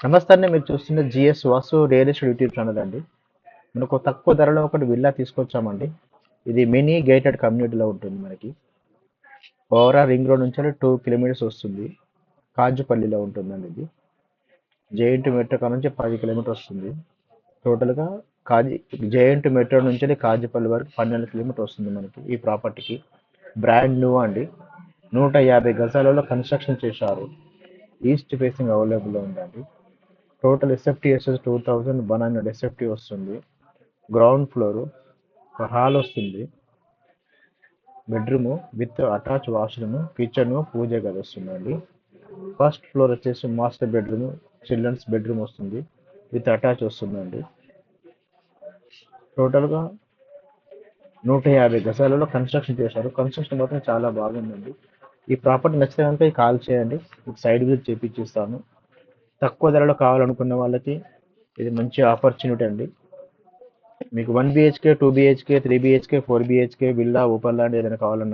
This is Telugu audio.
నమస్తే అండి. మీరు చూస్తున్న GS Vasu real estate YouTube channel అండి. మనకు తక్కువ ధరలో ఒకటి విల్లా తీసుకొచ్చామండి. ఇది మినీ గేటెడ్ కమ్యూనిటీలో ఉంటుంది మనకి. ఓవరాల్ రింగ్ రోడ్ నుంచి 2 కిలోమీటర్స్ వస్తుంది. కాజుపల్లిలో ఉంటుందండి ఇది. జేఎన్టీ మెట్రో కాడ నుంచి 10 కిలోమీటర్ వస్తుంది. టోటల్గా కాజీ జేఎన్టీ మెట్రో నుంచి కాజుపల్లి వరకు 12 కిలోమీటర్ వస్తుంది మనకి ఈ ప్రాపర్టీకి. బ్రాండ్ న్యూ అండి. 150 గజాలలో కన్స్ట్రక్షన్ చేశారు. ఈస్ట్ ఫేసింగ్ అవైలబుల్లో ఉందండి. టోటల్ ఎస్ఎఫ్టీ వచ్చేసి 2100 ఎస్ఎఫ్టీ వస్తుంది. గ్రౌండ్ ఫ్లోర్ ఒక హాల్ వస్తుంది. Bedroom with attach washroom, kitchen, పూజ గది వస్తుందండి. ఫస్ట్ ఫ్లోర్ వచ్చేసి మాస్టర్ బెడ్రూమ్, చిల్డ్రన్స్ బెడ్రూమ్ వస్తుంది విత్ అటాచ్ వస్తుందండి. టోటల్గా 150 గజాలలో కన్స్ట్రక్షన్ చేశారు. కన్స్ట్రక్షన్ మాత్రం చాలా బాగుందండి. ఈ ప్రాపర్టీ నచ్చితే కనుక కాల్ చేయండి, మీకు సైడ్ విజిట్ చేపించిస్తాను. తక్కువ ధరలో కావాలనుకున్న వాళ్ళకి ఇది మంచి ఆపర్చునిటీ అండి. మీకు 1 BHK, 2 BHK, 3 BHK, 4 BHK villa open land ఏదైనా కావాలన్నా